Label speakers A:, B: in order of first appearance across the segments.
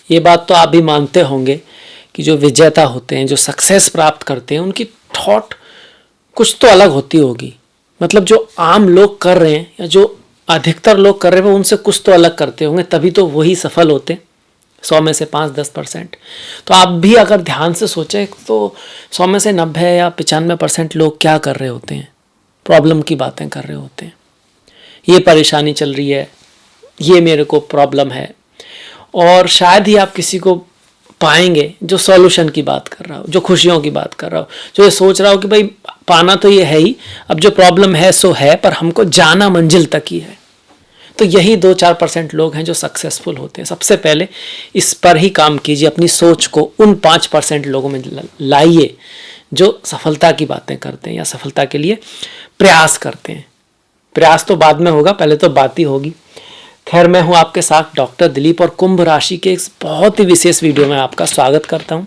A: ये बात तो आप भी मानते होंगे कि जो विजेता होते हैं, जो सक्सेस प्राप्त करते हैं, उनकी थॉट कुछ तो अलग होती होगी। मतलब जो आम लोग कर रहे हैं या जो अधिकतर लोग कर रहे हैं वो उनसे कुछ तो अलग करते होंगे, तभी तो वही सफल होते हैं। 100 में से 5-10%। तो आप भी अगर ध्यान से सोचें तो 100 में से 90 या 95% लोग क्या कर रहे होते हैं? प्रॉब्लम की बातें कर रहे होते हैं। ये परेशानी चल रही है, ये मेरे को प्रॉब्लम है। और शायद ही आप किसी को पाएंगे जो सॉल्यूशन की बात कर रहा हो, जो खुशियों की बात कर रहा हो, जो ये सोच रहा हो कि भाई पाना तो ये है ही, अब जो प्रॉब्लम है सो है, पर हमको जाना मंजिल तक ही है। तो यही 2-4% लोग हैं जो सक्सेसफुल होते हैं। सबसे पहले इस पर ही काम कीजिए, अपनी सोच को उन 5% लोगों में लाइए जो सफलता की बातें करते हैं या सफलता के लिए प्रयास करते हैं। प्रयास तो बाद में होगा, पहले तो बात ही होगी। खैर, मैं हूं आपके साथ डॉक्टर दिलीप और कुंभ राशि के इस बहुत ही विशेष वीडियो में आपका स्वागत करता हूं।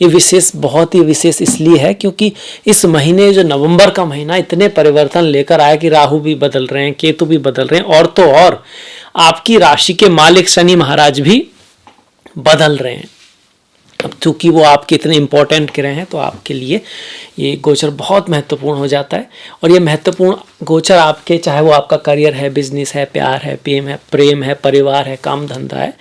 A: ये विशेष बहुत ही विशेष इसलिए है क्योंकि इस महीने जो नवंबर का महीना इतने परिवर्तन लेकर आया कि राहु भी बदल रहे हैं, केतु भी बदल रहे हैं, और तो और आपकी राशि के मालिक शनि महाराज भी बदल रहे हैं। अब चूंकि वो आपके इतने इंपॉर्टेंट ग्रह हैं तो आपके लिए ये गोचर बहुत महत्वपूर्ण हो जाता है। और ये महत्वपूर्ण गोचर आपके, चाहे वो आपका करियर है, बिजनेस है, प्यार है, प्रेम है, परिवार है, काम धंधा है,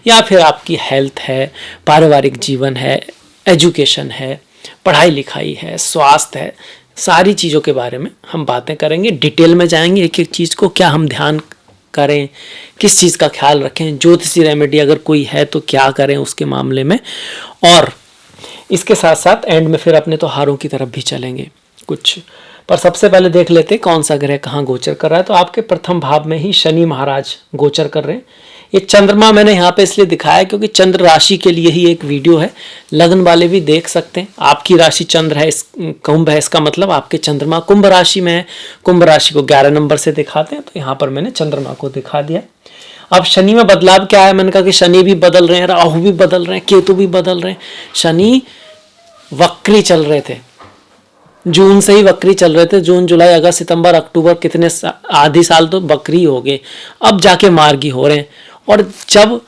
A: या फिर आपकी हेल्थ है, पारिवारिक जीवन है, एजुकेशन है, पढ़ाई लिखाई है, स्वास्थ्य है, सारी चीज़ों के बारे में हम बातें करेंगे। डिटेल में जाएंगे, एक एक चीज़ को क्या हम ध्यान करें, किस चीज़ का ख्याल रखें, ज्योतिषी रेमेडी अगर कोई है तो क्या करें उसके मामले में। और इसके साथ साथ एंड में फिर अपने त्योहारों की तरफ भी चलेंगे कुछ। पर सबसे पहले देख लेते हैं कौन सा ग्रह कहाँ गोचर कर रहा है। तो आपके प्रथम भाव में ही शनि महाराज गोचर कर रहे हैं। ये चंद्रमा मैंने यहाँ पे इसलिए दिखाया क्योंकि चंद्र राशि के लिए ही एक वीडियो है, लग्न वाले भी देख सकते हैं। आपकी राशि चंद्र है, इस कुंभ है, इसका मतलब आपके चंद्रमा कुंभ राशि में है। कुंभ राशि को 11 नंबर से दिखाते हैं, तो यहाँ पर मैंने चंद्रमा को दिखा दिया। अब शनि में बदलाव क्या है? मैंने कहा कि शनि भी बदल रहे हैं, राहु भी बदल रहे हैं, केतु भी बदल रहे हैं। शनि वक्री चल रहे थे, जून से ही वक्री चल रहे थे। जून, जुलाई, अगस्त, सितंबर, अक्टूबर, कितने आधी साल तो वक्री हो गए, अब जाके मार्गी हो रहे हैं। और जब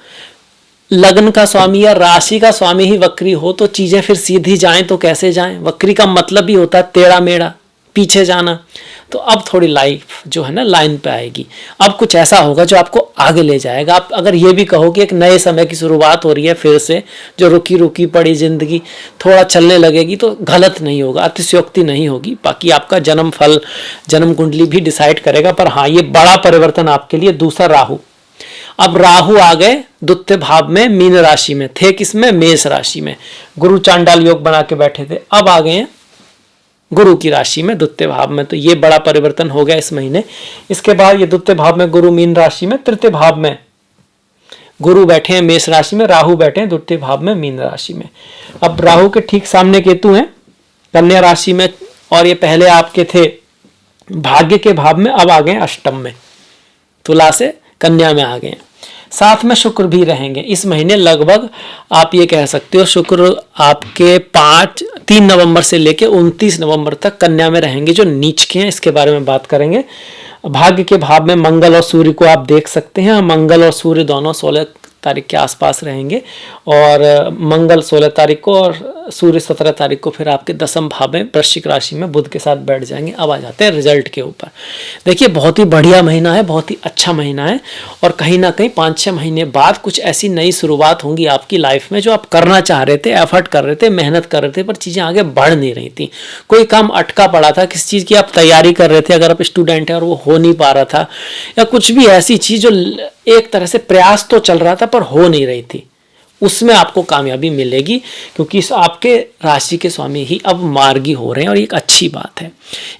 A: लग्न का स्वामी या राशि का स्वामी ही वक्री हो तो चीजें फिर सीधी जाएं तो कैसे जाएं? वक्री का मतलब भी होता है टेढ़ा मेढ़ा, पीछे जाना। तो अब थोड़ी लाइफ जो है ना लाइन पे आएगी। अब कुछ ऐसा होगा जो आपको आगे ले जाएगा। आप अगर ये भी कहो कि एक नए समय की शुरुआत हो रही है फिर से, जो रुकी रुकी पड़ी जिंदगी थोड़ा चलने लगेगी, तो गलत नहीं होगा, अतिशयोक्ति नहीं होगी। बाकी आपका जन्म फल, जन्म कुंडली भी डिसाइड करेगा। पर हाँ, ये बड़ा परिवर्तन आपके लिए। दूसरा, राहु। अब राहु आ गए द्वितीय भाव में, मीन राशि में थे, किसमें? मेष राशि में। गुरु चांडाल योग बना के बैठे थे, अब आ गए हैं गुरु की राशि में, द्वितीय भाव में। तो ये बड़ा परिवर्तन हो गया इस महीने। इसके बाद ये द्वितीय भाव में गुरु मीन राशि में, तृतीय भाव में गुरु बैठे हैं मेष राशि में, राहु बैठे हैं द्वितीय भाव में मीन राशि में। अब राहु के ठीक सामने केतु हैं कन्या राशि में, और ये पहले आपके थे भाग्य के भाव में, अब आ गए अष्टम में, तुला से कन्या में आ गए। साथ में शुक्र भी रहेंगे इस महीने। लगभग आप ये कह सकते हो शुक्र आपके 3 नवंबर से लेके 29 नवंबर तक कन्या में रहेंगे, जो नीच के हैं, इसके बारे में बात करेंगे। भाग्य के भाव में मंगल और सूर्य को आप देख सकते हैं। मंगल और सूर्य दोनों 16 तारीख के आसपास रहेंगे, और मंगल 16 तारीख को और सूर्य 17 तारीख को फिर आपके 10वें भाव में वृश्चिक राशि में बुध के साथ बैठ जाएंगे। अब आ जाते हैं रिजल्ट के ऊपर। देखिए, बहुत ही बढ़िया महीना है, बहुत ही अच्छा महीना है, और कहीं ना कहीं 5-6 महीने बाद कुछ ऐसी नई शुरुआत होंगी आपकी लाइफ में जो आप करना चाह रहे थे, एफर्ट कर रहे थे, मेहनत कर रहे थे, पर चीज़ें आगे बढ़ नहीं रही थी। कोई काम अटका पड़ा था, किसी चीज़ की आप तैयारी कर रहे थे, अगर आप स्टूडेंट हैं और वो हो नहीं पा रहा था, या कुछ भी ऐसी चीज़ जो एक तरह से प्रयास तो चल रहा था पर हो नहीं रही थी, उसमें आपको कामयाबी मिलेगी, क्योंकि आपके राशि के स्वामी ही अब मार्गी हो रहे हैं, और एक अच्छी बात है।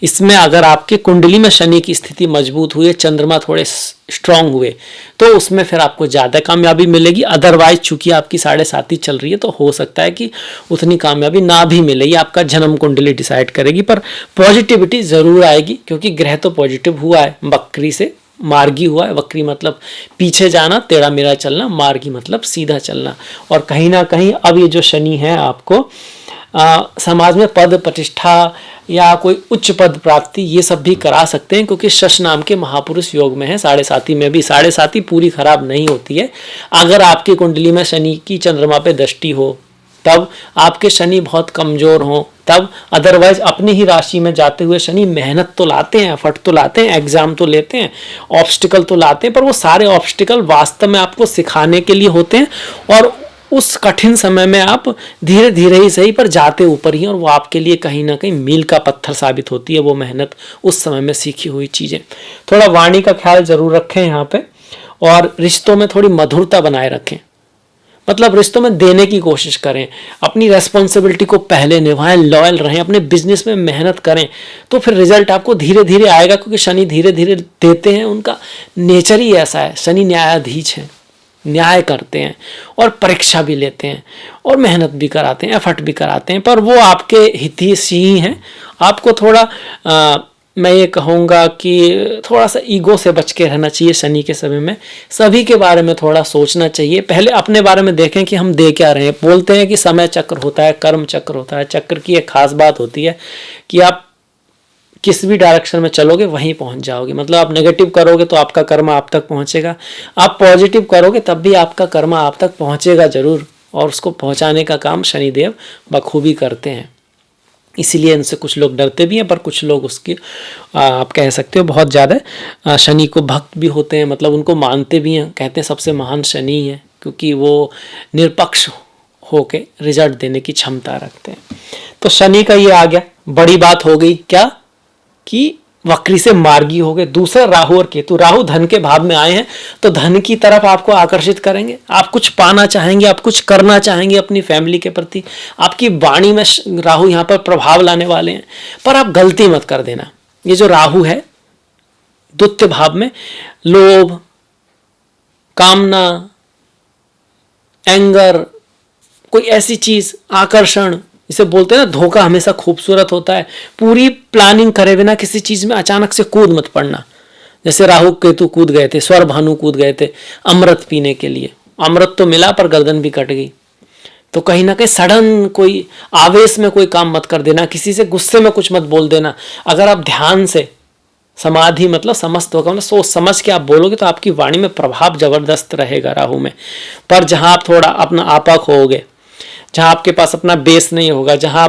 A: इसमें अगर आपके कुंडली में शनि की स्थिति मजबूत हुई, चंद्रमा थोड़े स्ट्रांग हुए, तो उसमें फिर आपको ज़्यादा कामयाबी मिलेगी। अदरवाइज चूंकि आपकी 7.5 चल रही है, तो हो सकता है कि उतनी कामयाबी ना भी मिले। आपका जन्म कुंडली डिसाइड करेगी, पर पॉजिटिविटी ज़रूर आएगी, क्योंकि ग्रह तो पॉजिटिव हुआ है, वक्री से मार्गी हुआ है। वक्री मतलब पीछे जाना, टेढ़ा मेढ़ा चलना, मार्गी मतलब सीधा चलना। और कहीं ना कहीं अब ये जो शनि है आपको समाज में पद प्रतिष्ठा या कोई उच्च पद प्राप्ति ये सब भी करा सकते हैं, क्योंकि शश नाम के महापुरुष योग में है। साढ़े साथी में भी साढ़े साथी पूरी खराब नहीं होती है। अगर आपकी कुंडली में शनि की चंद्रमा पे दृष्टि हो, तब आपके शनि बहुत कमजोर हो तब, अदरवाइज अपनी ही राशि में जाते हुए शनि मेहनत तो लाते हैं, एफर्ट तो लाते हैं, एग्जाम तो लेते हैं, ऑब्स्टिकल तो लाते हैं, पर वो सारे ऑब्स्टिकल वास्तव में आपको सिखाने के लिए होते हैं। और उस कठिन समय में आप धीरे धीरे ही सही पर जाते ऊपर ही, और वो आपके लिए कहीं ना कहीं मील का पत्थर साबित होती है वो मेहनत, उस समय में सीखी हुई चीजें। थोड़ा वाणी का ख्याल जरूर रखें यहाँ पे, और रिश्तों में थोड़ी मधुरता बनाए रखें। मतलब रिश्तों में देने की कोशिश करें, अपनी रेस्पॉन्सिबिलिटी को पहले निभाएं, लॉयल रहें, अपने बिजनेस में मेहनत करें, तो फिर रिजल्ट आपको धीरे धीरे आएगा, क्योंकि शनि धीरे धीरे देते हैं, उनका नेचर ही ऐसा है। शनि न्यायाधीश है, न्याय करते हैं और परीक्षा भी लेते हैं और मेहनत भी कराते हैं, एफर्ट भी कराते हैं, पर वो आपके हितैषी ही हैं। आपको थोड़ा मैं ये कहूँगा कि थोड़ा सा ईगो से बच के रहना चाहिए शनि के समय में। सभी के बारे में थोड़ा सोचना चाहिए, पहले अपने बारे में देखें कि हम दे क्या रहे हैं। बोलते हैं कि समय चक्र होता है, कर्म चक्र होता है। चक्र की एक खास बात होती है कि आप किस भी डायरेक्शन में चलोगे वहीं पहुंच जाओगे। मतलब आप नेगेटिव करोगे तो आपका कर्म आप तक पहुंचेगा, आप पॉजिटिव करोगे तब भी आपका कर्म आप तक पहुंचेगा जरूर, और उसको पहुंचाने का काम शनिदेव बखूबी करते हैं। इसीलिए इनसे कुछ लोग डरते भी हैं, पर कुछ लोग उसकी आप कह सकते हो बहुत ज़्यादा शनि को भक्त भी होते हैं, मतलब उनको मानते भी हैं। कहते हैं सबसे महान शनि है, क्योंकि वो निरपक्ष होके रिजल्ट देने की क्षमता रखते हैं। तो शनि का ये आ गया, बड़ी बात हो गई क्या कि वक्री से मार्गी हो गए। दूसरा राहु और केतु, राहु धन के भाव में आए हैं तो धन की तरफ आपको आकर्षित करेंगे। आप कुछ पाना चाहेंगे, आप कुछ करना चाहेंगे अपनी फैमिली के प्रति। आपकी वाणी में राहु यहाँ पर प्रभाव लाने वाले हैं, पर आप गलती मत कर देना। ये जो राहु है द्वितीय भाव में, लोभ, कामना, एंगर, कोई ऐसी चीज, आकर्षण, इसे बोलते हैं ना धोखा हमेशा खूबसूरत होता है। पूरी प्लानिंग करे बिना किसी चीज में अचानक से कूद मत पड़ना। जैसे राहु केतु कूद गए थे, स्वर भानु कूद गए थे अमृत पीने के लिए, अमृत तो मिला पर गर्दन भी कट गई। तो कहीं ना कहीं सडन कोई आवेश में कोई काम मत कर देना, किसी से गुस्से में कुछ मत बोल देना। अगर आप ध्यान से, समाधि मतलब समस्त होगा, मतलब सोच समझ के आप बोलोगे तो आपकी वाणी में प्रभाव जबरदस्त रहेगा राहु में। पर जहां आप थोड़ा अपना आपा खोओगे, जहां आपके पास अपना बेस नहीं होगा, जहां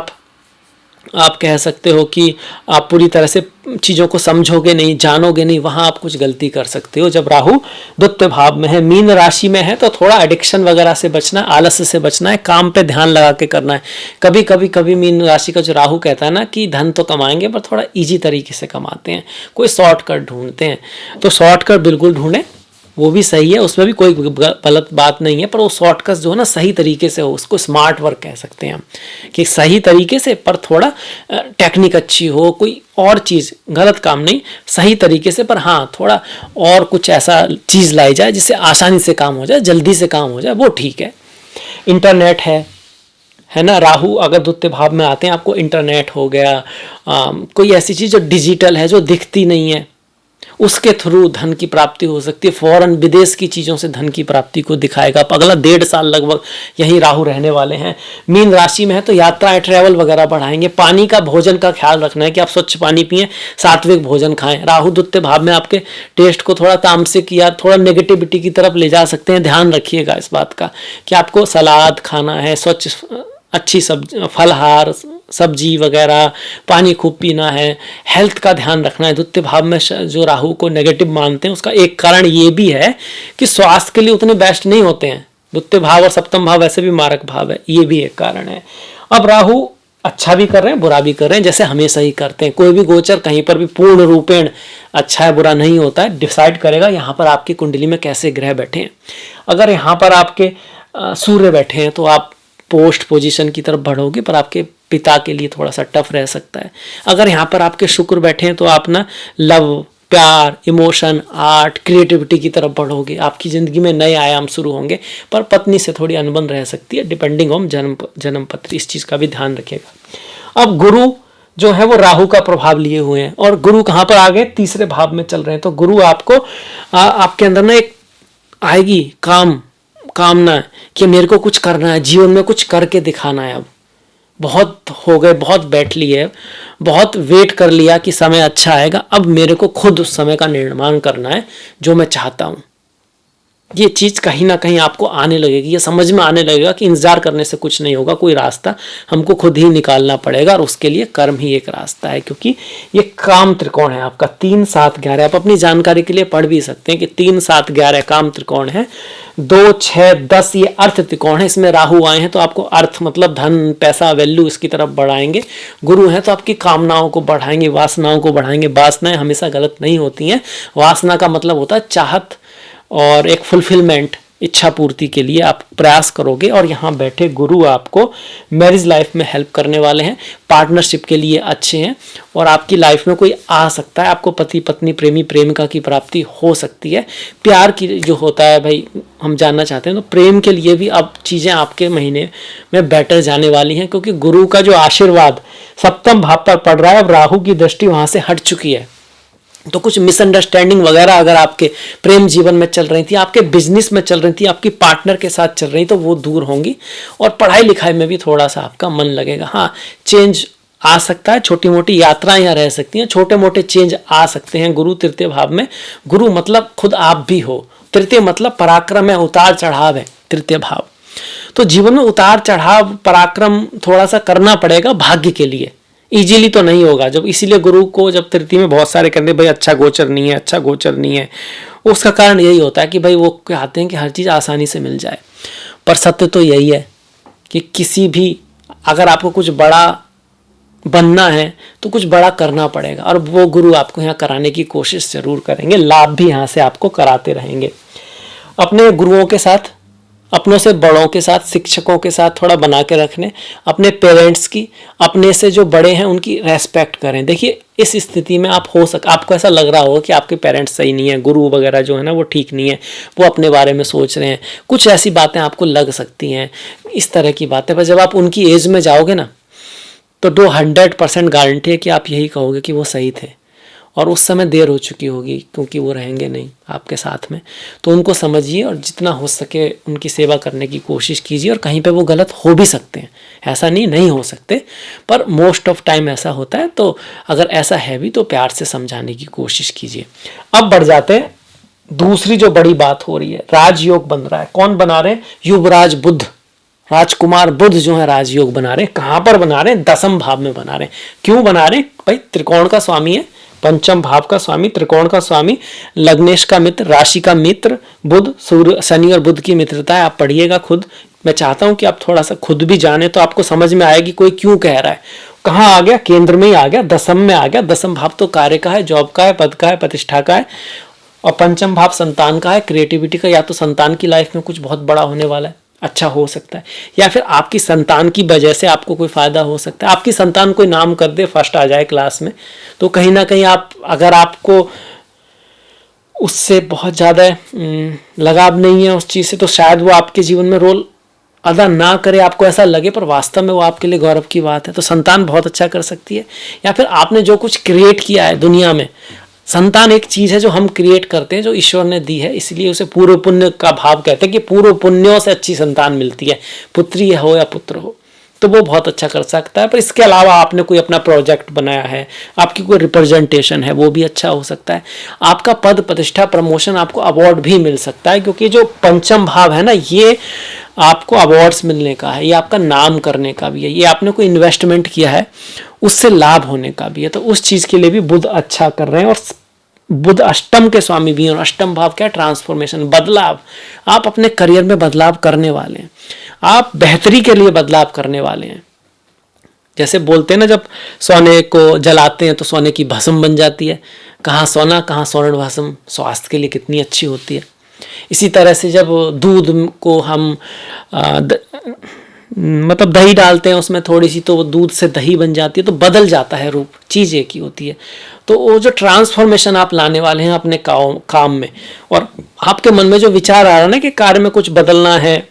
A: आप कह सकते हो कि आप पूरी तरह से चीज़ों को समझोगे नहीं, जानोगे नहीं, वहां आप कुछ गलती कर सकते हो। जब राहु द्वितीय भाव में है, मीन राशि में है, तो थोड़ा एडिक्शन वगैरह से बचना है, आलस्य से बचना है, काम पे ध्यान लगा के करना है। कभी मीन राशि का जो राहु कहता है ना कि धन तो कमाएंगे पर थोड़ा इजी तरीके से कमाते हैं, कोई शॉर्टकट ढूंढते हैं। तो शॉर्टकट बिल्कुल ढूंढें, वो भी सही है, उसमें भी कोई गलत बात नहीं है, पर वो शॉर्टकट जो है ना सही तरीके से हो, उसको स्मार्ट वर्क कह सकते हैं हम, कि सही तरीके से पर थोड़ा टेक्निक अच्छी हो, कोई और चीज़ गलत काम नहीं, सही तरीके से, पर हाँ थोड़ा और कुछ ऐसा चीज़ लाई जाए जिससे आसानी से काम हो जाए, जल्दी से काम हो जाए, वो ठीक है। इंटरनेट है ना, राहु अगर द्वितीय भाव में आते हैं, आपको इंटरनेट हो गया, कोई ऐसी चीज़ जो डिजिटल है, जो दिखती नहीं है, उसके थ्रू धन की प्राप्ति हो सकती है। फॉरेन विदेश की चीज़ों से धन की प्राप्ति को दिखाएगा। अगला 1.5 साल लगभग यही राहु रहने वाले हैं। मीन राशि में है तो यात्राएं, ट्रैवल वगैरह बढ़ाएंगे। पानी का, भोजन का ख्याल रखना है कि आप स्वच्छ पानी पिएं, सात्विक भोजन खाएं। राहु द्वितीय भाव में आपके टेस्ट को थोड़ा तामसिक या थोड़ा नेगेटिविटी की तरफ ले जा सकते हैं। ध्यान रखिएगा इस बात का कि आपको सलाद खाना है, स्वच्छ अच्छी फलहार, सब्जी वगैरह, पानी खूब पीना है, हेल्थ का ध्यान रखना है। द्वितीय भाव में जो राहु को नेगेटिव मानते हैं, उसका एक कारण ये भी है कि स्वास्थ्य के लिए उतने बेस्ट नहीं होते हैं। द्वितीय भाव और सप्तम भाव वैसे भी मारक भाव है, ये भी एक कारण है। अब राहु अच्छा भी कर रहे हैं, बुरा भी कर रहे हैं, जैसे हमेशा ही करते हैं। कोई भी गोचर कहीं पर भी पूर्ण रूपेण अच्छा है बुरा नहीं होता है, डिसाइड करेगा यहाँ पर आपकी कुंडली में कैसे ग्रह बैठे हैं। अगर यहाँ पर आपके सूर्य बैठे हैं तो आप पोस्ट पोजीशन की तरफ बढ़ोगे, पर आपके पिता के लिए थोड़ा सा टफ रह सकता है। अगर यहाँ पर आपके शुक्र बैठे हैं तो आप ना लव, प्यार, इमोशन, आर्ट, क्रिएटिविटी की तरफ बढ़ोगे, आपकी ज़िंदगी में नए आयाम शुरू होंगे। पर पत्नी से थोड़ी अनबन रह सकती है, डिपेंडिंग ऑन जन्म पत्र, इस चीज़ का भी ध्यान रखिएगा। अब गुरु जो है वो राहु का प्रभाव लिए हुए हैं, और गुरु कहाँ पर आ गए, तीसरे भाव में चल रहे हैं। तो गुरु आपको आपके अंदर ना एक आएगी कामना कि मेरे को कुछ करना है, जीवन में कुछ करके दिखाना है। अब बहुत हो गए, बहुत बैठ लिए, बहुत वेट कर लिया कि समय अच्छा आएगा, अब मेरे को खुद उस समय का निर्माण करना है जो मैं चाहता हूँ। ये चीज़ कहीं ना कहीं आपको आने लगेगी, ये समझ में आने लगेगा कि इंतजार करने से कुछ नहीं होगा, कोई रास्ता हमको खुद ही निकालना पड़ेगा, और उसके लिए कर्म ही एक रास्ता है। क्योंकि ये काम त्रिकोण है आपका 3, 7, 11। आप अपनी जानकारी के लिए पढ़ भी सकते हैं कि 3, 7, 11 काम त्रिकोण है। 2, 6, 10 ये अर्थ त्रिकोण है। इसमें राहु आए हैं तो आपको अर्थ मतलब धन, पैसा, वैल्यू इसकी तरफ बढ़ाएंगे। गुरु हैं तो आपकी कामनाओं को बढ़ाएंगे, वासनाओं को बढ़ाएंगे। वासनाएं हमेशा गलत नहीं होती हैं। वासना का मतलब होता है चाहत और एक फुलफिलमेंट, इच्छा पूर्ति के लिए आप प्रयास करोगे। और यहाँ बैठे गुरु आपको मैरिज लाइफ में हेल्प करने वाले हैं, पार्टनरशिप के लिए अच्छे हैं, और आपकी लाइफ में कोई आ सकता है, आपको पति पत्नी, प्रेमी प्रेमिका की प्राप्ति हो सकती है। प्यार की जो होता है भाई हम जानना चाहते हैं, तो प्रेम के लिए भी अब चीज़ें आपके महीने में बेटर जाने वाली हैं, क्योंकि गुरु का जो आशीर्वाद सप्तम भाव पर पड़ रहा है, अब राहु की दृष्टि वहाँ से हट चुकी है। तो कुछ मिसअंडरस्टैंडिंग वगैरह अगर आपके प्रेम जीवन में चल रही थी, आपके बिजनेस में चल रही थी, आपकी पार्टनर के साथ चल रही, तो वो दूर होंगी। और पढ़ाई लिखाई में भी थोड़ा सा आपका मन लगेगा। हाँ, चेंज आ सकता है, छोटी मोटी यात्राएं यहाँ रह सकती हैं, छोटे मोटे चेंज आ सकते हैं। गुरु तृतीय भाव में, गुरु मतलब खुद आप भी हो, तृतीय मतलब पराक्रम है, उतार चढ़ाव है तृतीय भाव। तो जीवन में उतार चढ़ाव, पराक्रम थोड़ा सा करना पड़ेगा भाग्य के लिए, इजीली तो नहीं होगा। जब इसीलिए गुरु को जब तृतीय में बहुत सारे कहते हैं भाई अच्छा गोचर नहीं है, अच्छा गोचर नहीं है, उसका कारण यही होता है कि भाई वो चाहते हैं कि हर चीज़ आसानी से मिल जाए। पर सत्य तो यही है कि किसी भी, अगर आपको कुछ बड़ा बनना है तो कुछ बड़ा करना पड़ेगा, और वो गुरु आपको यहाँ कराने की कोशिश जरूर करेंगे। लाभ भी यहाँ से आपको कराते रहेंगे। अपने गुरुओं के साथ, अपनों से बड़ों के साथ, शिक्षकों के साथ थोड़ा बना के रखने, अपने पेरेंट्स की, अपने से जो बड़े हैं उनकी रेस्पेक्ट करें। देखिए इस स्थिति में आपको ऐसा लग रहा होगा कि आपके पेरेंट्स सही नहीं है, गुरु वगैरह जो है ना वो ठीक नहीं है, वो अपने बारे में सोच रहे हैं, कुछ ऐसी बातें आपको लग सकती हैं, इस तरह की बातें। पर जब आप उनकी एज में जाओगे ना, तो 100% गारंटी है कि आप यही कहोगे कि वो सही थे, और उस समय देर हो चुकी होगी, क्योंकि वो रहेंगे नहीं आपके साथ में। तो उनको समझिए और जितना हो सके उनकी सेवा करने की कोशिश कीजिए। और कहीं पे वो गलत हो भी सकते हैं, ऐसा नहीं हो सकते, पर मोस्ट ऑफ टाइम ऐसा होता है। तो अगर ऐसा है भी तो प्यार से समझाने की कोशिश कीजिए। अब बढ़ जाते हैं, दूसरी जो बड़ी बात हो रही है, राजयोग बन रहा है। कौन बना रहे हैं? युवराज बुध, राजकुमार बुध जो है राजयोग बना रहे हैं। कहाँ पर बना रहे हैं? 10वें भाव में बना रहे हैं। क्यों बना रहे हैं? भाई त्रिकोण का स्वामी है, पंचम भाव का स्वामी, त्रिकोण का स्वामी, लग्नेश का मित्र, राशि का मित्र बुध, सूर्य, शनि और बुध की मित्रता है। आप पढ़िएगा खुद। मैं चाहता हूं कि आप थोड़ा सा खुद भी जाने, तो आपको समझ में आएगी कोई क्यों कह रहा है। कहाँ आ गया? केंद्र में ही आ गया, 10वें में आ गया। 10वां भाव तो कार्य का है, जॉब का है, पद का है, प्रतिष्ठा का है। और पंचम भाव संतान का है, क्रिएटिविटी का। या तो संतान की लाइफ में कुछ बहुत बड़ा होने वाला है, अच्छा हो सकता है, या फिर आपकी संतान की वजह से आपको कोई फायदा हो सकता है। आपकी संतान कोई नाम कर दे, फर्स्ट आ जाए क्लास में, तो कहीं ना कहीं आप, अगर आपको उससे बहुत ज़्यादा लगाव नहीं है उस चीज़ से, तो शायद वो आपके जीवन में रोल अदा ना करे, आपको ऐसा लगे, पर वास्तव में वो आपके लिए गौरव की बात है। तो संतान बहुत अच्छा कर सकती है। या फिर आपने जो कुछ क्रिएट किया है दुनिया में, संतान एक चीज़ है जो हम क्रिएट करते हैं, जो ईश्वर ने दी है, इसलिए उसे पूर्व पुण्य का भाव कहते हैं कि पूर्व पुण्यों से अच्छी संतान मिलती है, पुत्री हो या पुत्र हो, तो वो बहुत अच्छा कर सकता है। पर इसके अलावा आपने कोई अपना प्रोजेक्ट बनाया है, आपकी कोई रिप्रेजेंटेशन है, वो भी अच्छा हो सकता है। आपका पद, प्रतिष्ठा, प्रमोशन, आपको अवार्ड भी मिल सकता है, क्योंकि जो पंचम भाव है ना, ये आपको अवार्ड्स मिलने का है, ये आपका नाम करने का भी है, ये आपने कोई इन्वेस्टमेंट किया है उससे लाभ होने का भी है। तो उस चीज़ के लिए भी बुध अच्छा कर रहे हैं। और बुध अष्टम के स्वामी भी हैं, और अष्टम भाव क्या है? ट्रांसफॉर्मेशन, बदलाव। आप अपने करियर में बदलाव करने वाले हैं, आप बेहतरी के लिए बदलाव करने वाले हैं। जैसे बोलते हैं ना, जब सोने को जलाते हैं तो सोने की भस्म बन जाती है। कहाँ सोना, कहाँ स्वर्ण भस्म, स्वास्थ्य के लिए कितनी अच्छी होती है। इसी तरह से जब दूध को हम मतलब दही डालते हैं उसमें थोड़ी सी, तो वो दूध से दही बन जाती है, तो बदल जाता है रूप, चीज़ एक ही होती है। तो वो जो ट्रांसफॉर्मेशन आप लाने वाले हैं अपने काम में, और आपके मन में जो विचार आ रहा है ना कि कार्य में कुछ बदलना है,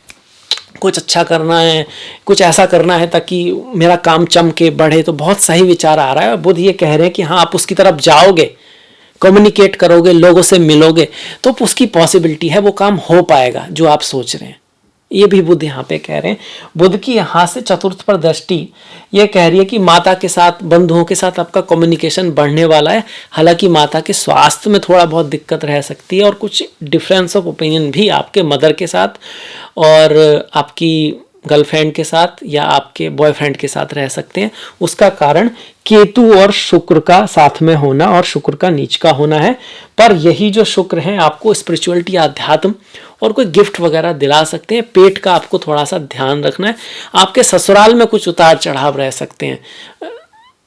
A: कुछ अच्छा करना है, कुछ ऐसा करना है ताकि मेरा काम चमके बढ़े, तो बहुत सही विचार आ रहा है। और बुध ये कह रहे हैं कि हाँ, आप उसकी तरफ जाओगे, कम्युनिकेट करोगे, लोगों से मिलोगे, तो उसकी पॉसिबिलिटी है, वो काम हो पाएगा जो आप सोच रहे हैं। ये भी बुध यहाँ पे कह रहे हैं। बुध की यहाँ से चतुर्थ पर दृष्टि ये कह रही है कि माता के साथ, बंधुओं के साथ आपका कम्युनिकेशन बढ़ने वाला है। हालांकि माता के स्वास्थ्य में थोड़ा बहुत दिक्कत रह सकती है और कुछ डिफरेंस ऑफ ओपिनियन भी आपके मदर के साथ और आपकी गर्लफ्रेंड के साथ या आपके बॉयफ्रेंड के साथ रह सकते हैं। उसका कारण केतु और शुक्र का साथ में होना और शुक्र का नीच का होना है। पर यही जो शुक्र है आपको स्पिरिचुअलिटी, आध्यात्म और कोई गिफ्ट वगैरह दिला सकते हैं। पेट का आपको थोड़ा सा ध्यान रखना है। आपके ससुराल में कुछ उतार चढ़ाव रह सकते हैं,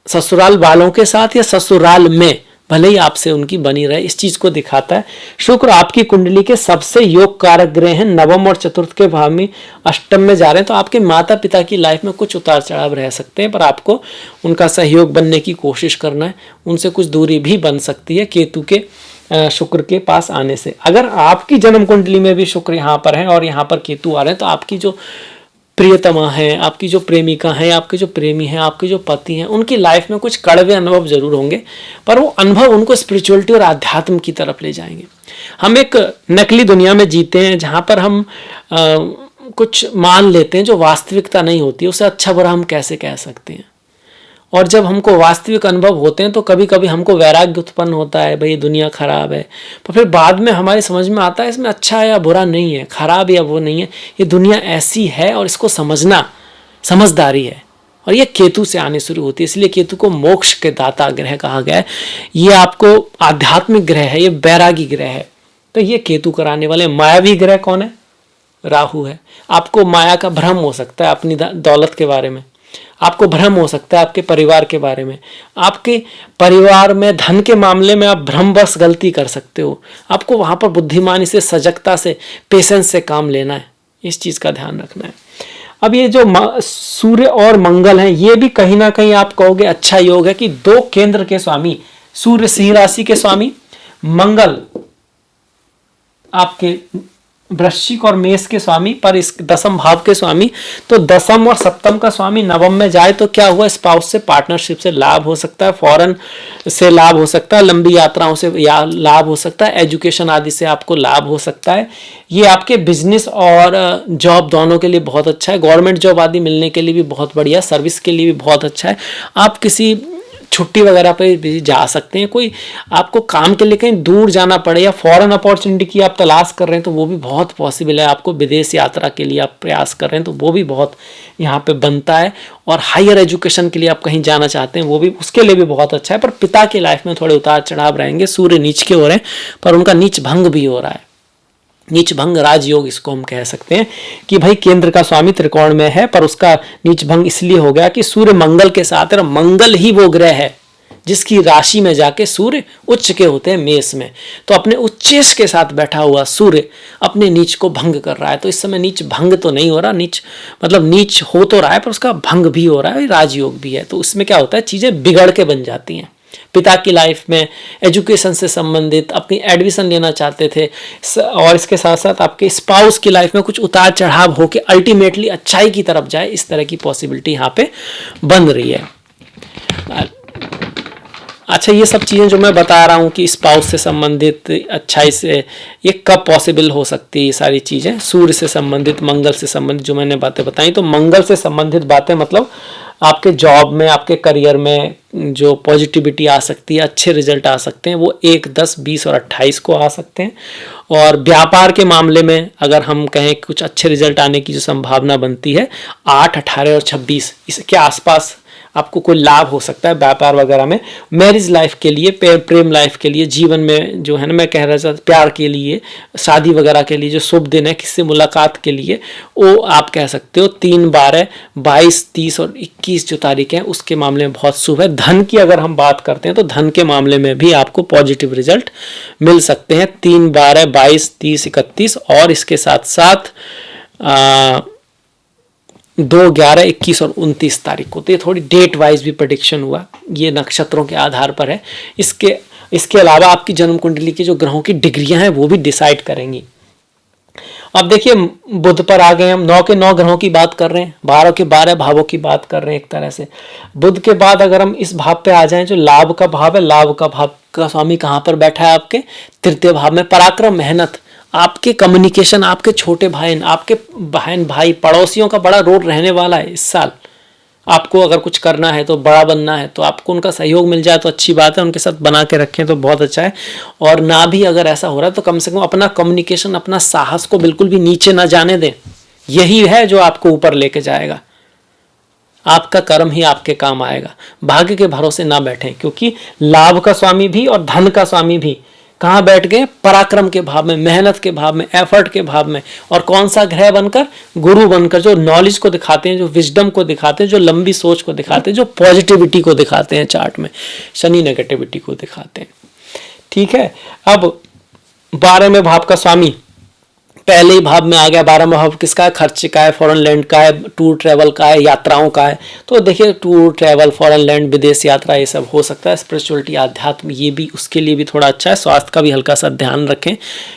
A: ससुराल वालों के साथ या ससुराल में, भले ही आपसे उनकी बनी रहे, इस चीज को दिखाता है। शुक्र आपकी कुंडली के सबसे योग कारक ग्रह हैं। नवम और चतुर्थ के भाव में अष्टम में जा रहे हैं, तो आपके माता पिता की लाइफ में कुछ उतार चढ़ाव रह सकते हैं, पर आपको उनका सहयोग बनने की कोशिश करना है। उनसे कुछ दूरी भी बन सकती है केतु के शुक्र के पास आने से। अगर आपकी जन्म कुंडली में भी शुक्र यहाँ पर है और यहाँ पर केतु आ रहे हैं, तो आपकी जो प्रियतमा है, आपकी जो प्रेमिका है, आपके जो प्रेमी हैं, आपके जो पति हैं, उनकी लाइफ में कुछ कड़वे अनुभव जरूर होंगे, पर वो अनुभव उनको स्पिरिचुअलिटी और आध्यात्म की तरफ ले जाएंगे। हम एक नकली दुनिया में जीते हैं जहाँ पर हम कुछ मान लेते हैं जो वास्तविकता नहीं होती। उसे अच्छा बुरा हम कैसे कह सकते हैं? और जब हमको वास्तविक अनुभव होते हैं तो कभी कभी हमको वैराग्य उत्पन्न होता है, भाई दुनिया खराब है, पर फिर बाद में हमारे समझ में आता है इसमें अच्छा या बुरा नहीं है, खराब या वो नहीं है, ये दुनिया ऐसी है और इसको समझना समझदारी है। और ये केतु से आने शुरू होती है, इसलिए केतु को मोक्ष के दाता ग्रह कहा गया है। ये आपको आध्यात्मिक ग्रह है, ये बैरागी ग्रह है। तो ये केतु कराने वाले। मायावी ग्रह कौन है? राहु है। आपको माया का भ्रम हो सकता है अपनी दौलत के बारे में, आपको भ्रम हो सकता है आपके परिवार के बारे में, आपके परिवार में धन के मामले में आप भ्रमवश गलती कर सकते हो। आपको वहां पर बुद्धिमानी से, सजगता से, पेशेंस से काम लेना है, इस चीज का ध्यान रखना है। अब ये जो सूर्य और मंगल हैं, ये भी कहीं ना कहीं आप कहोगे अच्छा योग है कि दो केंद्र के स्वामी, सूर्य सिंह राशि के स्वामी, मंगल आपके वृश्चिक और मेष के स्वामी, पर इस दसम भाव के स्वामी। तो दसम और सप्तम का स्वामी नवम में जाए तो क्या हुआ? स्पाउस से, पार्टनरशिप से लाभ हो सकता है, फॉरेन से लाभ हो सकता है, लंबी यात्राओं से लाभ हो सकता है, एजुकेशन आदि से आपको लाभ हो सकता है। ये आपके बिजनेस और जॉब दोनों के लिए बहुत अच्छा है। गवर्नमेंट जॉब आदि मिलने के लिए भी बहुत बढ़िया, सर्विस के लिए भी बहुत अच्छा है। आप किसी छुट्टी वगैरह पे भी जा सकते हैं, कोई आपको काम के लिए कहीं दूर जाना पड़े या फॉरेन अपॉर्चुनिटी की आप तलाश कर रहे हैं तो वो भी बहुत पॉसिबल है। आपको विदेश यात्रा के लिए आप प्रयास कर रहे हैं तो वो भी बहुत यहाँ पे बनता है। और हायर एजुकेशन के लिए आप कहीं जाना चाहते हैं वो भी, उसके लिए भी बहुत अच्छा है। पर पिता की लाइफ में थोड़े उतार चढ़ाव रहेंगे। सूर्य नीच के हो रहे हैं पर उनका नीच भंग भी हो रहा है, नीच भंग राजयोग इसको हम कह सकते हैं कि भाई केंद्र का स्वामी त्रिकोण में है पर उसका नीच भंग इसलिए हो गया कि सूर्य मंगल के साथ है। मंगल ही वो ग्रह है जिसकी राशि में जाके सूर्य उच्च के होते हैं मेष में, तो अपने उच्चेश के साथ बैठा हुआ सूर्य अपने नीच को भंग कर रहा है। तो इस समय नीच भंग तो नहीं हो रहा, नीच मतलब नीच हो तो रहा है पर उसका भंग भी हो रहा है, राजयोग भी है। तो उसमें क्या होता है, चीजें बिगड़ के बन जाती हैं। पिता की लाइफ में एजुकेशन से संबंधित अपनी एडमिशन लेना चाहते थे और इसके साथ साथ आपके स्पाउस की लाइफ में कुछ उतार चढ़ाव होके अल्टीमेटली अच्छाई की तरफ जाए, इस तरह की पॉसिबिलिटी यहाँ पे बन रही है। अच्छा, ये सब चीज़ें जो मैं बता रहा हूँ कि स्पाउस से संबंधित अच्छाई से ये कब पॉसिबल हो सकती है, ये सारी चीज़ें सूर्य से संबंधित, मंगल से संबंधित जो मैंने बातें बताई। तो मंगल से संबंधित बातें मतलब आपके जॉब में, आपके करियर में जो पॉजिटिविटी आ सकती है, अच्छे रिजल्ट आ सकते हैं, वो 1, 10, 20 और 28 को आ सकते हैं। और व्यापार के मामले में अगर हम कहें कुछ अच्छे रिजल्ट आने की जो संभावना बनती है 8, 18 और 26 इसके आसपास आपको कोई लाभ हो सकता है व्यापार वगैरह में। मैरिज लाइफ के लिए, प्रेम लाइफ के लिए, जीवन में जो है ना, मैं कह रहा था प्यार के लिए, शादी वगैरह के लिए जो शुभ दिन है, किससे मुलाकात के लिए, वो आप कह सकते हो 3, 12, 22, 30 और 21 जो तारीख है उसके मामले में बहुत शुभ है। धन की अगर हम बात करते हैं तो धन के मामले में भी आपको पॉजिटिव रिजल्ट मिल सकते हैं 3, 12, 22, 30, 31 और इसके साथ साथ 2, 11, 21 और 29 तारीख को। तो ये थोड़ी डेट वाइज भी प्रेडिक्शन हुआ, ये नक्षत्रों के आधार पर है। इसके अलावा आपकी जन्म कुंडली की जो ग्रहों की डिग्रियां हैं वो भी डिसाइड करेंगी। अब देखिए, बुध पर आ गए हम, 9 के 9 ग्रहों की बात कर रहे हैं, 12 के 12 भावों की बात कर रहे हैं एक तरह से। बुध के बाद अगर हम इस भाव पे आ जाएं जो लाभ का भाव है, लाभ का भाव का स्वामी कहाँ पर बैठा है? आपके तृतीय भाव में। पराक्रम, मेहनत, आपके कम्युनिकेशन, आपके छोटे भाई, आपके बहन भाई, पड़ोसियों का बड़ा रोल रहने वाला है इस साल। आपको अगर कुछ करना है तो, बड़ा बनना है तो, आपको उनका सहयोग मिल जाए तो अच्छी बात है, उनके साथ बना के रखें तो बहुत अच्छा है। और ना भी अगर ऐसा हो रहा है तो कम से कम अपना कम्युनिकेशन, अपना साहस को बिल्कुल भी नीचे ना जाने दें। यही है जो आपको ऊपर लेके जाएगा। आपका कर्म ही आपके काम आएगा। भाग्य के भरोसे ना बैठें, क्योंकि लाभ का स्वामी भी और धन का स्वामी भी कहाँ बैठ गए? पराक्रम के भाव में, मेहनत के भाव में, एफर्ट के भाव में। और कौन सा ग्रह बनकर? गुरु बनकर, जो नॉलेज को दिखाते हैं, जो विजडम को दिखाते हैं, जो लंबी सोच को दिखाते हैं, जो पॉजिटिविटी को दिखाते हैं चार्ट में। शनि नेगेटिविटी को दिखाते हैं। ठीक है। अब 12वें भाव का स्वामी पहले ही भाव में आ गया। 12वां भाव किसका है? खर्च का है, फॉरेन लैंड का है, टूर ट्रैवल का है, यात्राओं का है। तो देखिए, टूर ट्रैवल, फॉरेन लैंड, विदेश यात्रा, ये सब हो सकता है। स्पिरिचुअलिटी, आध्यात्म, ये भी उसके लिए भी थोड़ा अच्छा है। स्वास्थ्य का भी हल्का सा ध्यान रखें,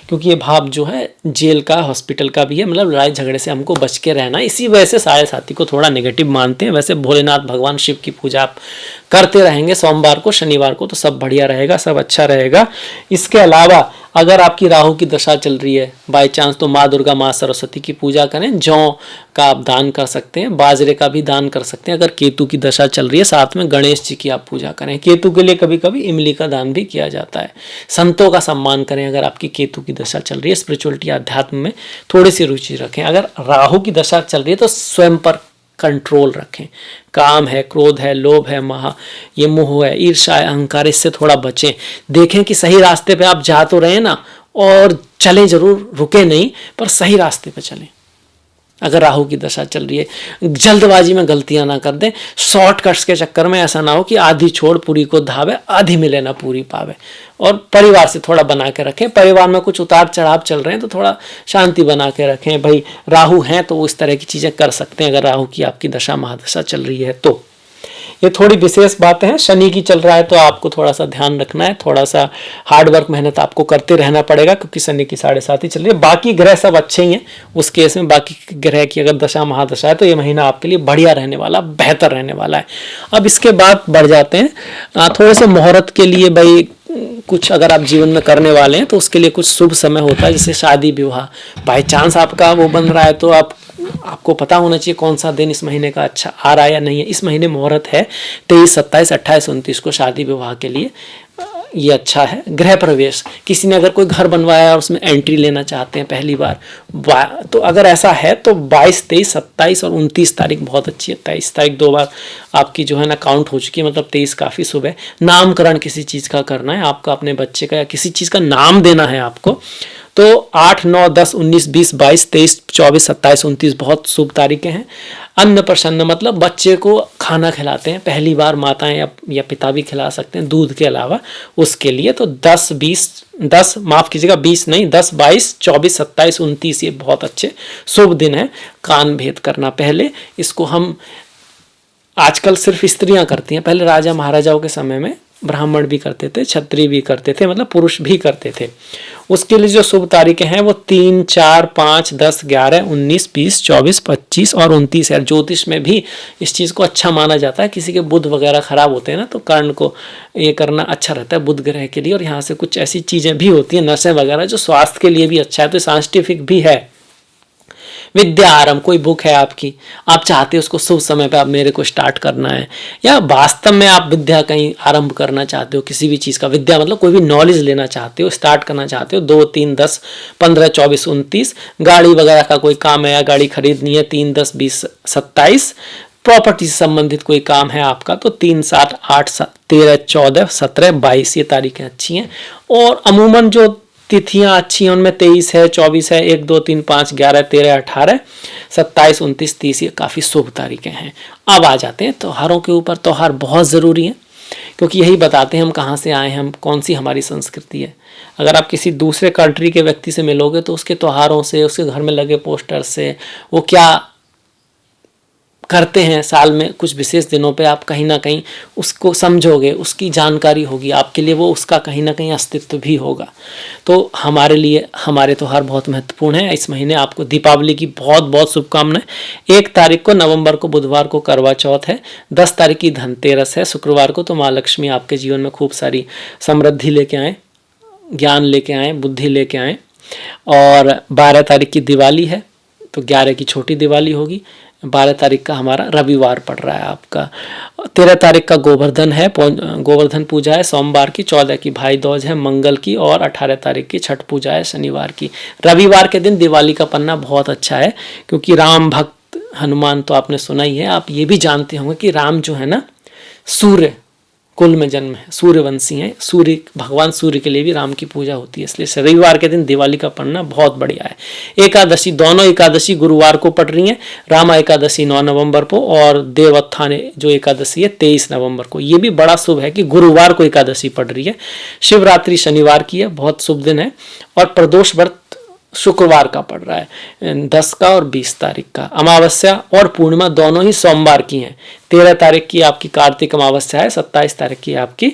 A: क्योंकि ये भाव जो है जेल का, हॉस्पिटल का भी है। मतलब लड़ाई झगड़े से हमको बच के रहना। इसी वजह से साढ़े साथी को थोड़ा नेगेटिव मानते हैं। वैसे भोलेनाथ भगवान शिव की पूजा आप करते रहेंगे सोमवार को, शनिवार को, तो सब बढ़िया रहेगा, सब अच्छा रहेगा। इसके अलावा अगर आपकी राहु की दशा चल रही है बाय चांस, तो माँ दुर्गा, माँ सरस्वती की पूजा करें। जौ का आप दान कर सकते हैं, बाजरे का भी दान कर सकते हैं। अगर केतु की दशा चल रही है, साथ में गणेश जी की आप पूजा करें। केतु के लिए कभी कभी इमली का दान भी किया जाता है। संतों का सम्मान करें अगर आपकी केतु की दशा चल रही है। स्पिरिचुअलिटी, अध्यात्म में थोड़ी सी रुचि रखें। अगर राहु की दशा चल रही है तो स्वयं पर कंट्रोल रखें। काम है, क्रोध है, लोभ है, ये मोह है, ईर्ष्या है, अहंकार, इससे थोड़ा बचें। देखें कि सही रास्ते पे आप जा तो रहे हैं ना, और चलें जरूर, रुके नहीं, पर सही रास्ते पे चलें। अगर राहु की दशा चल रही है, जल्दबाजी में गलतियां ना कर दें। शॉर्टकट्स के चक्कर में ऐसा ना हो कि आधी छोड़ पूरी को धावे, आधी मिले ना पूरी पावे। और परिवार से थोड़ा बना के रखें। परिवार में कुछ उतार चढ़ाव चल रहे हैं तो थोड़ा शांति बना के रखें। भाई राहु हैं तो वो इस तरह की चीजें कर सकते हैं, अगर राहु की आपकी दशा महादशा चल रही है तो। ये थोड़ी विशेष बातें हैं। शनि की चल रहा है तो आपको थोड़ा सा ध्यान रखना है, थोड़ा सा हार्ड वर्क, मेहनत आपको करते रहना पड़ेगा, क्योंकि शनि की 7.5 चल रही है। बाकी ग्रह सब अच्छे ही हैं उस केस में। बाकी ग्रह की अगर दशा महादशा है तो ये महीना आपके लिए बढ़िया रहने वाला, बेहतर रहने वाला है। अब इसके बाद बढ़ जाते हैं थोड़े से मुहूर्त के लिए। भाई कुछ अगर आप जीवन में करने वाले हैं तो उसके लिए कुछ शुभ समय होता है, जैसे शादी विवाह। बाई चांस आपका वो बन रहा है तो आपको पता होना चाहिए कौन सा दिन इस महीने का अच्छा आ रहा है या नहीं है। इस महीने मुहूर्त है 23, 27, 28, 29 को शादी विवाह के लिए ये अच्छा है। गृह प्रवेश, किसी ने अगर कोई घर बनवाया और उसमें एंट्री लेना चाहते हैं पहली बार, तो अगर ऐसा है तो 22, 23, 27 और 29 तारीख बहुत अच्छी है। 23 तारीख 2 बार आपकी जो है ना काउंट हो चुकी है, मतलब 23 काफ़ी शुभ है। नामकरण किसी चीज़ का करना है आपका, अपने बच्चे का या किसी चीज़ का नाम देना है आपको, तो 8, 9, 10, 19, 20, 22, 23, 24, 27, 29 बहुत शुभ तारीखें हैं। अन्न प्रसन्न मतलब बच्चे को खाना खिलाते हैं पहली बार, माताएं या पिता भी खिला सकते हैं दूध के अलावा, उसके लिए तो 10, 22, 24, 27, 29 ये बहुत अच्छे शुभ दिन है। कान भेद करना पहले, इसको हम आजकल सिर्फ स्त्रियां करती हैं, पहले राजा महाराजाओं के समय में ब्राह्मण भी करते थे, क्षत्रिय भी करते थे, मतलब पुरुष भी करते थे। उसके लिए जो शुभ तारीखें हैं वो 3, 4, 5, 10, 11, 19, 20, 24, 25 और 29 है। ज्योतिष में भी इस चीज़ को अच्छा माना जाता है। किसी के बुध वगैरह खराब होते हैं ना, तो कर्ण को ये करना अच्छा रहता है बुध ग्रह के लिए। और यहाँ से कुछ ऐसी चीज़ें भी होती हैं, नशें वगैरह, जो स्वास्थ्य के लिए भी अच्छा है, तो साइंटिफिक भी है। विद्या आरंभ, कोई बुक है आपकी, आप चाहते हो उसको शुभ समय पे आप मेरे को स्टार्ट करना है, या वास्तव में आप विद्या कहीं आरंभ करना चाहते हो, किसी भी चीज़ का विद्या मतलब कोई भी नॉलेज लेना चाहते हो, स्टार्ट करना चाहते हो, 2, 3, 10, 15, 24, 29, गाड़ी वगैरह का कोई काम है या गाड़ी खरीदनी है, 3, 10, 20, 27, प्रॉपर्टी से संबंधित कोई काम है आपका, तो 3, 7, 8, 13, 14, 17, 22 ये तारीखें अच्छी हैं। और अमूमन जो तिथियां अच्छी हैं उनमें 23 है, 24 है, 1, 2, 3, 5, 11, 13, 18, 27, 29, 30 ये काफ़ी शुभ तारीखें हैं। अब आ जाते हैं त्योहारों के ऊपर। त्योहार बहुत ज़रूरी हैं, क्योंकि यही बताते हैं हम कहाँ से आए हैं, हम कौन सी हमारी संस्कृति है। अगर आप किसी दूसरे कंट्री के व्यक्ति से मिलोगे तो उसके त्योहारों से, उसके घर में लगे पोस्टर से, वो क्या करते हैं साल में कुछ विशेष दिनों पे, आप कहीं ना कहीं उसको समझोगे, उसकी जानकारी होगी आपके लिए, वो उसका कहीं ना कहीं अस्तित्व भी होगा। तो हमारे लिए हमारे त्योहार बहुत महत्वपूर्ण है। इस महीने आपको दीपावली की बहुत बहुत शुभकामनाएं। 1 तारीख को नवंबर को बुधवार को करवा चौथ है, 10 तारीख की धनतेरस है शुक्रवार को। तो माँ लक्ष्मी आपके जीवन में खूब सारी समृद्धि लेके आए, ज्ञान लेके आए, बुद्धि लेके आए। और 12 तारीख की दिवाली है, तो 11 की छोटी दिवाली होगी। 12 तारीख का हमारा रविवार पड़ रहा है आपका। 13 तारीख का गोवर्धन है, गोवर्धन पूजा है सोमवार की। 14 की भाई दूज है मंगल की, और 18 तारीख की छठ पूजा है शनिवार की। रविवार के दिन दिवाली का पन्ना बहुत अच्छा है, क्योंकि राम भक्त हनुमान तो आपने सुना ही है। आप ये भी जानते होंगे कि राम जो है ना, सूर्य कुल में जन्म है, सूर्यवंशी है। सूर्य, भगवान सूर्य के लिए भी राम की पूजा होती है, इसलिए रविवार के दिन दिवाली का पढ़ना बहुत बढ़िया है। एकादशी, दोनों एकादशी गुरुवार को पड़ रही है। रामा एकादशी 9 नवंबर को, और देवोत्थान जो एकादशी है 23 नवंबर को। ये भी बड़ा शुभ है कि गुरुवार को एकादशी पड़ रही है। शिवरात्रि शनिवार की है, बहुत शुभ दिन है। और प्रदोष व्रत शुक्रवार का पड़ रहा है, 10 का और 20 तारीख का। अमावस्या और पूर्णिमा दोनों ही सोमवार की हैं। 13 तारीख की आपकी कार्तिक अमावस्या है, 27 तारीख की आपकी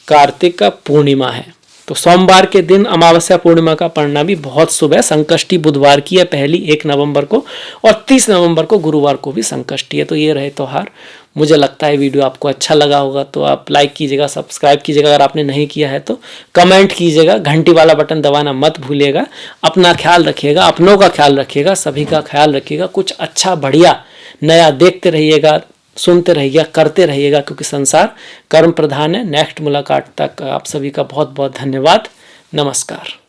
A: कार्तिक का पूर्णिमा है। तो सोमवार के दिन अमावस्या पूर्णिमा का पढ़ना भी बहुत शुभ है। संकष्टी बुधवार की है पहली 1 नवंबर को, और 30 नवंबर को गुरुवार को भी संकष्टी है। तो ये रहे त्योहार। मुझे लगता है वीडियो आपको अच्छा लगा होगा, तो आप लाइक कीजिएगा, सब्सक्राइब कीजिएगा अगर आपने नहीं किया है तो, कमेंट कीजिएगा, घंटी वाला बटन दबाना मत भूलिएगा। अपना ख्याल रखिएगा, अपनों का ख्याल रखिएगा, सभी का ख्याल रखिएगा। कुछ अच्छा बढ़िया नया देखते रहिएगा, सुनते रहिएगा, करते रहिएगा, क्योंकि संसार कर्म प्रधान है। नेक्स्ट मुलाकात तक आप सभी का बहुत बहुत धन्यवाद। नमस्कार।